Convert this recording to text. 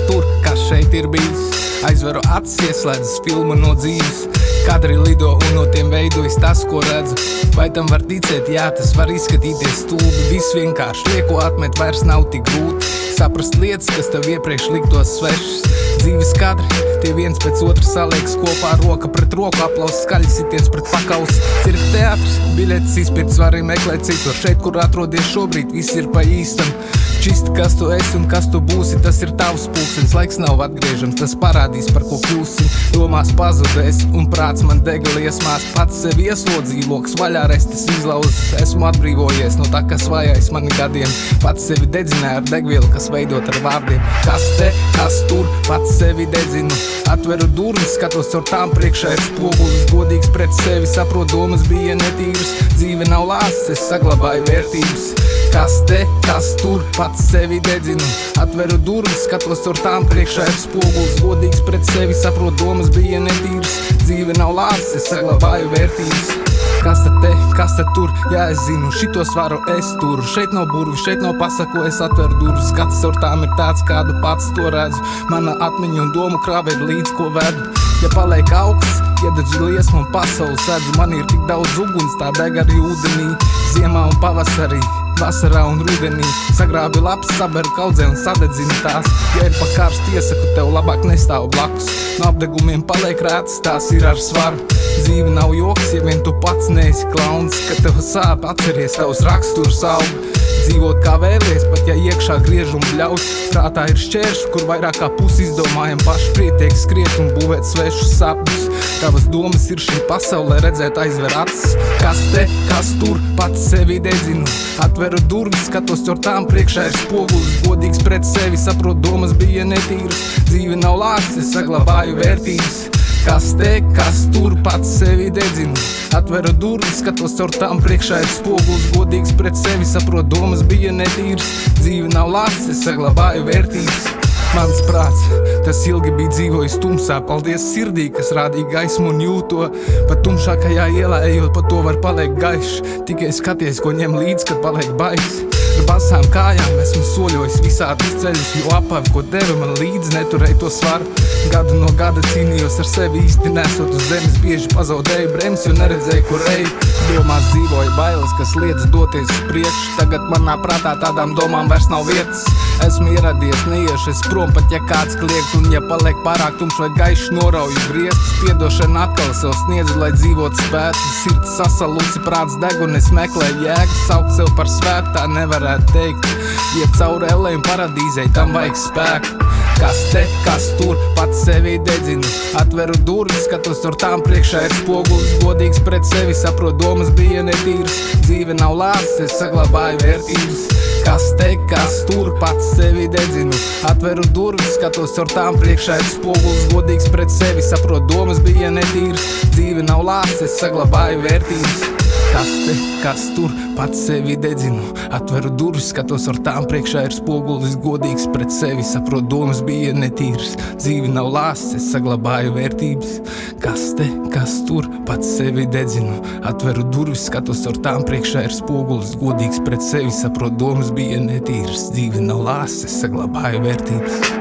tur, kas šeit ir bijis. Aizveru acis, ieslēdzas filmu no dzīves. Kadri lido un no tiem veidojas tas, ko redzu. Vai tam var ticēt? Jā, tas var izskatīties stulbi. Viss vienkārši lieko atmet, vairs nav tik grūti saprast lietas, kas tev iepriekš liktos svešas. Dzīves kadri, tie viens pēc otra saliekas kopā, roka pret roku, aplauss, skaļi sitiens pret pakaus. Cirka teātris, biļetes izpirkts, vari meklēt citur. Šeit, kur atrodies šobrīd, viss ir pa īstam. Čist, kas tu esi un kas tu būsi, tas ir tavs pulkstenis. Laiks nav atgriežams, tas parādīs, par ko kļūsim. Domās pazudēs un prāts man dega liesmās. Pats sevi ieslodzīja, loks vaļā, restes izlauzes. Esmu atbrīvojies no tā, kas vajais mani gadiem. Pats sevi dedzināja ar degvielu, kas veidot ar vārdiem. Kas te, kas tur, pats sevi dedzinu. Atveru durvis, skatos ar tām priekšā ir spogulis. Godīgs pret sevi, saprot, domas bija netīras. Dzīve nav lāsts, es saglabāju vērtības. Kas te, kas tur, pats sevi dedzinu. Atveru durvis, skatos ar tām priekšā ir spogulis. Godīgs pret sevi, saprot, domas bija netīras. Dzīve nav lāsts, es saglabāju vērtības. Kas tad te, kas tad tur, jā es zinu, šitos varu es turu. Šeit nav burvi, šeit nav pasaku, es atveru durvis. Skats ar tām ir tāds, kādu pats to redzu. Mana atmiņa un domu krāve ir līdz, ko vedu. Ja paliek augsts, iededzu liesmu un pasauli sedzu. Man ir tik daudz uguns, tā deg arī ūdenī. Ziemā un pavasarī, vasarā un rudenī. Sagrābi lapas, saberu kaudzē un sadedzinu tās. Ja ir pa karstu, iesaku tev labāk nestāv blakus. No apdegumiem paliek rētas, tās ir ar svaru. Dzīve nav joks, ja vien tu pats neesi klauns. Kad tev sāp, atceries, tavs raksturs aug. Dzīvot kā vēlies, pat ja iekšā griež un bļauj. Prātā ir šķērši, kur vairāk kā pusi izdomājam paši prietiek skriet un būvēt svešus sapņus. Tavas domas ir šī pasaulē, redzēt aizver acis. Kas te, kas tur, pats sevi dedzinu. Atveru durvis, skatos ar tām priekšā ir spogulis. Godīgs pret sevi, saprot, domas bija netīras. Dzīve nav lāsts, es saglabāju vērtības. Kas te, kas tur, pats sevi dedzinu. Atveru durvis, skatos ar tām priekšā ir spogulis. Godīgs pret sevi, saprot, domas bija netīras. Dzīve nav lāsts, es saglabāju vērtības. Mans prāts, tas ilgi bija dzīvojis tumsā. Paldies sirdī, kas rādīja gaismu un jūto. Pat tumšākajā ielā ejot, pa to var paliekt gaišs. Tikai skaties, ko ņem līdz, kad paliek baiss. Ar basām kājām esmu soļojis visādus ceļus, jo apavi, ko deva man līdzi, neturēja to svaru. Gadu no gada cīnījos ar sevi, īsti nesot uz zemes, bieži pazaudēju brems, jo neredzēju, kur eju. Domās dzīvoja bailes, kas liedz doties uz priekšu. Tagad manā prātā tādām domām vairs nav vietas. Esmu ieradies, neiešu es prom, pat ja kāds kliegt. Un ja paliek pārāk tumšs vai gaišs, norauju griestus. Piedošana atkal sev sniedzu, lai dzīvot spētu. Sirds sasalusi, prāts deg un es meklēju jēgu. Saukt sev par svētu, tā nevarētu teikt. Iet cauri ellei un paradīzei, tam vajag spēku. Kas te, kas tur, pats sevi dedzinu. Atveru durvis, skatos ar tām priekšā ir spogulis. Godīgs pret sevi, saprot, domas bija netīras. Dzīve nav lāsts, es saglabāju vērtības. Kas te, kas tur, pats sevi dedzinu. Atveru durvis, skatos ar tām priekšā ir spogulis. Godīgs pret sevi, saprot, domas bija netīras. Dzīve nav lāsts, es saglabāju vērtības. Kas te, kas tur, pats sevi dedzinu. Atveru durvis, skatos ar tām priekšā ir spogulis. Godīgs pret sevi, saprot, domas bija netīras. Dzīve nav lāsts, es saglabāju vērtības. Kas te, kas tur, pats sevi dedzinu. Atveru durvis, skatos ar tām priekšā ir spogulis. Godīgs pret sevi, saprot, domas bija netīras. Dzīve nav lāsts, es saglabāju vērtības.